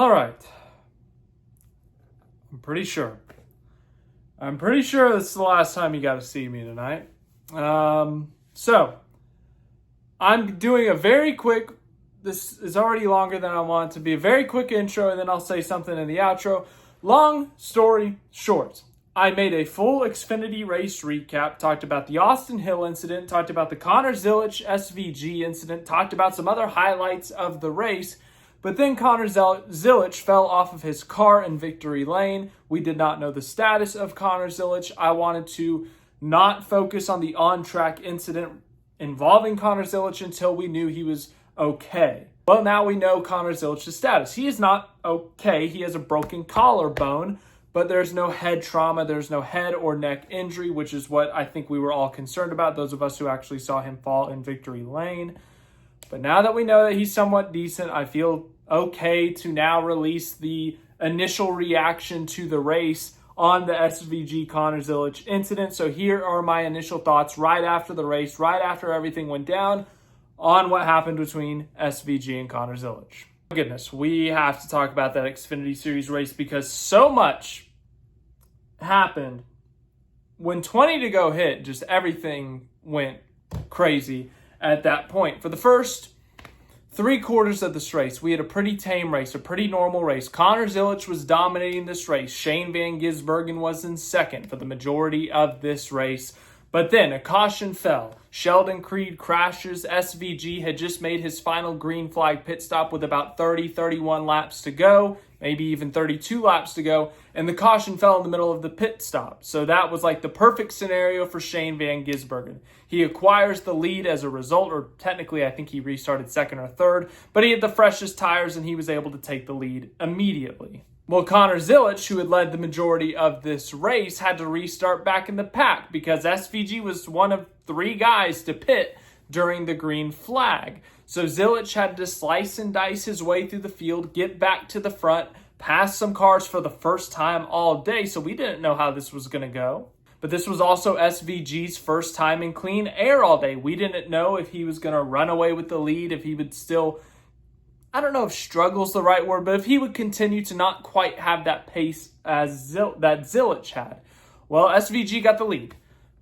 All right. I'm pretty sure this is the last time you got to see me tonight. So I'm doing a very quick, this is already longer than I want it to be, a very quick intro, and then I'll say something in the outro. Long story short, I made a full Xfinity race recap, talked about the Austin Hill incident, talked about the Connor Zilisch SVG incident, talked about some other highlights of the race, but then Connor Zilisch fell off of his car in victory lane. We did not know the status of Connor Zilisch. I wanted to not focus on the on-track incident involving Connor Zilisch until we knew he was okay. Well, now we know Connor Zilisch's status. He is not okay. He has a broken collarbone, but there's no head trauma. There's no head or neck injury, which is what I think we were all concerned about, those of us who actually saw him fall in victory lane. But now that we know that he's somewhat decent, I feel okay to now release the initial reaction to the race on the SVG Connor Zilisch incident. So here are my initial thoughts right after the race, right after everything went down, on what happened between SVG and Connor Zilisch. Goodness, we have to talk about that Xfinity Series race because so much happened. When 20 to go hit, just everything went crazy at that point. For the first 3/4 of this race, we had a pretty tame race, a pretty normal race. Connor Zilisch was dominating this race. Shane van Gisbergen was in second for the majority of this race. But then a caution fell. Sheldon Creed crashes. SVG had just made his final green flag pit stop with about 31 laps to go, maybe even 32 laps to go, and the caution fell in the middle of the pit stop. So that was like the perfect scenario for Shane van Gisbergen. He acquires the lead as a result, or technically I think he restarted second or third, but he had the freshest tires and he was able to take the lead immediately. Well, Connor Zilisch, who had led the majority of this race, had to restart back in the pack because SVG was one of 3 guys to pit during the green flag. So Zilisch had to slice and dice his way through the field, get back to the front, pass some cars for the first time all day, so we didn't know how this was going to go. But this was also SVG's first time in clean air all day. We didn't know if he was going to run away with the lead, if he would still, I don't know if struggle's the right word, but if he would continue to not quite have that pace as that Zilisch had. Well, SVG got the lead,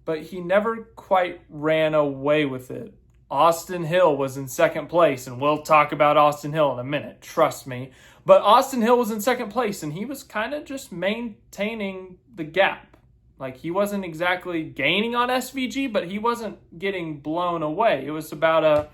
but he never quite ran away with it. Austin Hill was in second place, and we'll talk about Austin Hill in a minute, trust me. But Austin Hill was in second place, and he was kind of just maintaining the gap. Like, he wasn't exactly gaining on SVG, but he wasn't getting blown away. It was about a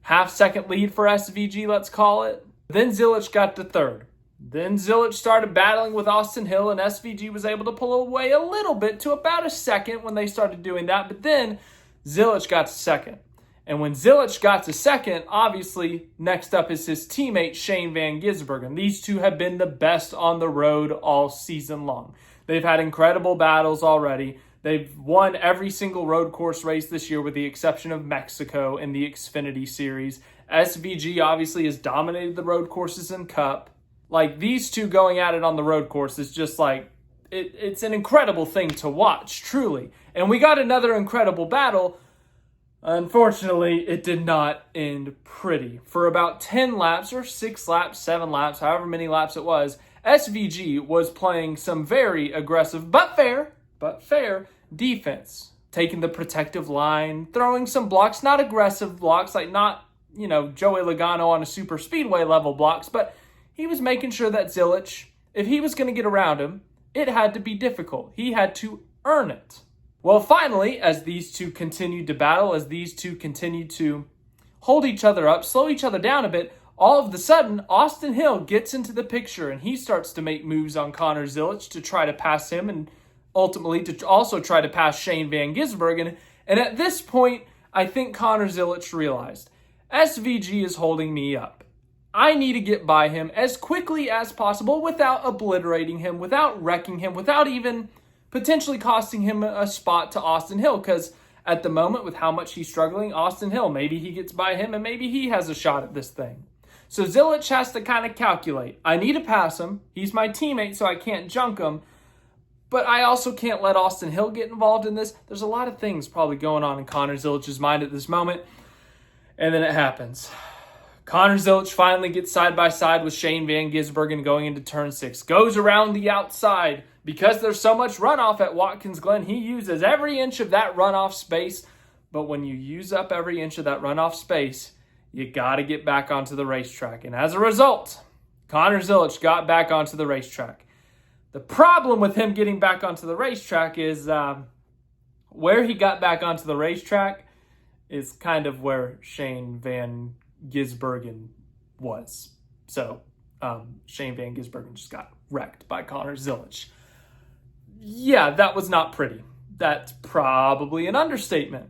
half-second lead for SVG, let's call it. Then Zilisch got to third. Then Zilisch started battling with Austin Hill, and SVG was able to pull away a little bit to about a second when they started doing that. But then Zilisch got to second. And when Zilisch got to second, obviously, next up is his teammate, Shane van Gisbergen. These two have been the best on the road all season long. They've had incredible battles already. They've won every single road course race this year with the exception of Mexico in the Xfinity Series. SVG obviously has dominated the road courses and Cup. Like, these two going at it on the road course is just like, it's an incredible thing to watch, truly. And we got another incredible battle. Unfortunately, it did not end pretty. For about 10 laps or 6 laps, 7 laps, however many laps it was, SVG was playing some very aggressive but fair defense. Taking the protective line, throwing some blocks, not aggressive blocks, like not, Joey Logano on a super speedway level blocks, but he was making sure that Zilisch, if he was going to get around him, it had to be difficult. He had to earn it. Well, finally, as these two continued to battle, as these two continued to hold each other up, slow each other down a bit, all of a sudden, Austin Hill gets into the picture and he starts to make moves on Connor Zilisch to try to pass him and ultimately to also try to pass Shane van Gisbergen. And at this point, I think Connor Zilisch realized, SVG is holding me up. I need to get by him as quickly as possible without obliterating him, without wrecking him, without even potentially costing him a spot to Austin Hill. Because at the moment, with how much he's struggling, Austin Hill, maybe he gets by him and maybe he has a shot at this thing. So Zilisch has to kind of calculate. I need to pass him. He's my teammate, so I can't junk him. But I also can't let Austin Hill get involved in this. There's a lot of things probably going on in Connor Zilisch's mind at this moment. And then it happens. Connor Zilisch finally gets side by side with Shane van Gisbergen going into turn 6. Goes around the outside. Because there's so much runoff at Watkins Glen, he uses every inch of that runoff space. But when you use up every inch of that runoff space, you got to get back onto the racetrack. And as a result, Connor Zilisch got back onto the racetrack. The problem with him getting back onto the racetrack is where he got back onto the racetrack is kind of where Shane van Gisbergen was. So Shane van Gisbergen just got wrecked by Connor Zilisch. Yeah, that was not pretty. That's probably an understatement.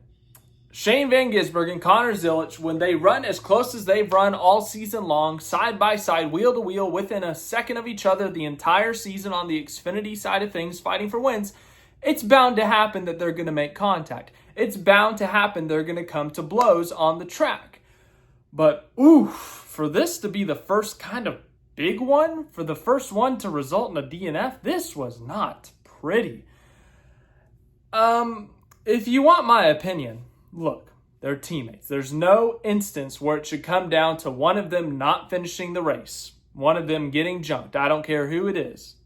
Shane van Gisbergen, Connor Zilisch, when they run as close as they've run all season long, side by side, wheel to wheel, within a second of each other the entire season on the Xfinity side of things, fighting for wins, it's bound to happen that they're going to make contact. It's bound to happen they're going to come to blows on the track. But, oof, for this to be the first kind of big one, for the first one to result in a DNF, this was not pretty. If you want my opinion, look, they're teammates. There's no instance where it should come down to one of them not finishing the race, one of them getting junked. I don't care who it is.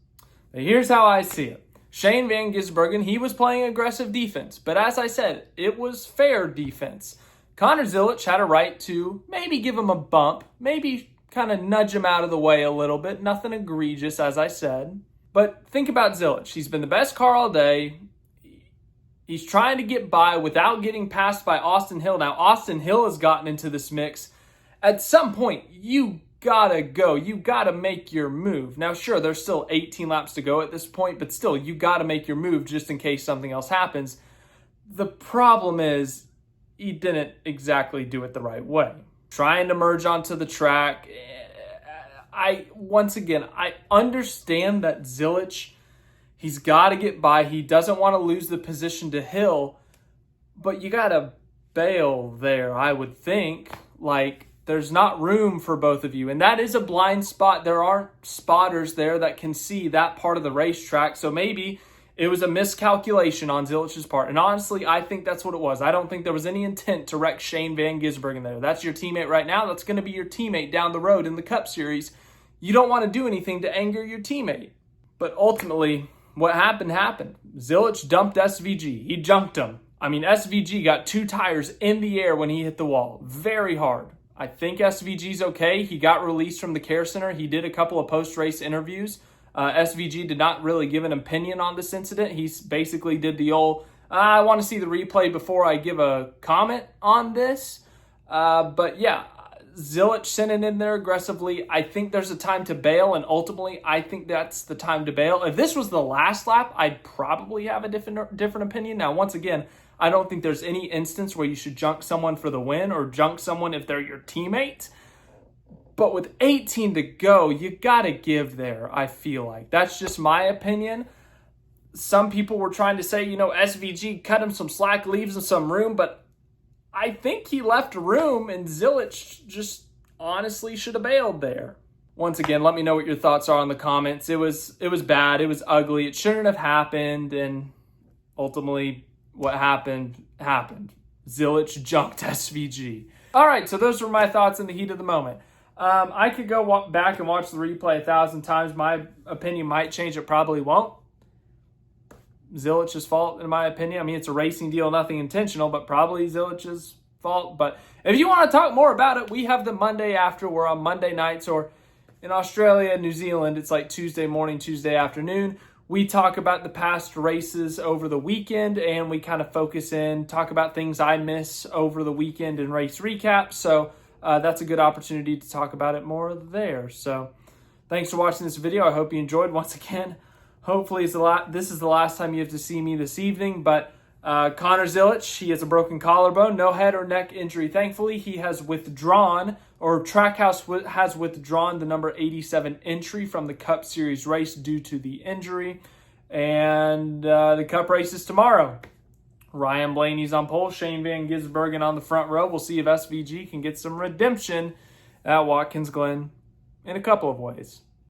But here's how I see it. Shane van Gisbergen, he was playing aggressive defense. But as I said, it was fair defense. Connor Zilisch had a right to maybe give him a bump, maybe kind of nudge him out of the way a little bit. Nothing egregious, as I said. But think about Zilisch. He's been the best car all day. He's trying to get by without getting passed by Austin Hill. Now, Austin Hill has gotten into this mix. At some point, you gotta go. You gotta make your move. Now, sure, there's still 18 laps to go at this point, but still, you gotta make your move just in case something else happens. The problem is, he didn't exactly do it the right way. Trying to merge onto the track. Once again, I understand that Zilisch, he's got to get by. He doesn't want to lose the position to Hill, but you got to bail there, I would think. Like, there's not room for both of you. And that is a blind spot. There aren't spotters there that can see that part of the racetrack. So maybe it was a miscalculation on Zilisch's part. And honestly, I think that's what it was. I don't think there was any intent to wreck Shane van Gisbergen there. That's your teammate right now. That's going to be your teammate down the road in the Cup Series. You don't want to do anything to anger your teammate. But ultimately, what happened happened. Zilisch dumped SVG. He junked him. I mean, SVG got 2 tires in the air when he hit the wall. Very hard. I think SVG's okay. He got released from the care center. He did a couple of post-race interviews. SVG did not really give an opinion on this incident. He basically did the old, I want to see the replay before I give a comment on this. But yeah, Zilisch sent it in there aggressively. I think there's a time to bail, and ultimately, I think that's the time to bail. If this was the last lap, I'd probably have a different opinion. Now, once again, I don't think there's any instance where you should junk someone for the win or junk someone if they're your teammate. But with 18 to go, you got to give there, I feel like. That's just my opinion. Some people were trying to say, SVG cut him some slack, leaves him some room, but I think he left room, and Zilisch just honestly should have bailed there. Once again, let me know what your thoughts are in the comments. It was bad. It was ugly. It shouldn't have happened, and ultimately what happened. Zilisch junked SVG. All right, so those were my thoughts in the heat of the moment. I could go back and watch the replay 1,000 times. My opinion might change. It probably won't. Zilisch's fault, in my opinion. I mean, it's a racing deal, nothing intentional, but probably Zilisch's fault. But if you want to talk more about it, we have the Monday after. We're on Monday nights, or in Australia, New Zealand, it's like Tuesday morning, Tuesday afternoon. We talk about the past races over the weekend, and we kind of focus in, talk about things I miss over the weekend and race recaps. So that's a good opportunity to talk about it more there. So thanks for watching this video. I hope you enjoyed. Once again, hopefully this is the last time you have to see me this evening. But Connor Zilisch, he has a broken collarbone, no head or neck injury. Thankfully, he has withdrawn, or Trackhouse has withdrawn the number 87 entry from the Cup Series race due to the injury. And the Cup race is tomorrow. Ryan Blaney's on pole, Shane van Gisbergen on the front row. We'll see if SVG can get some redemption at Watkins Glen in a couple of ways.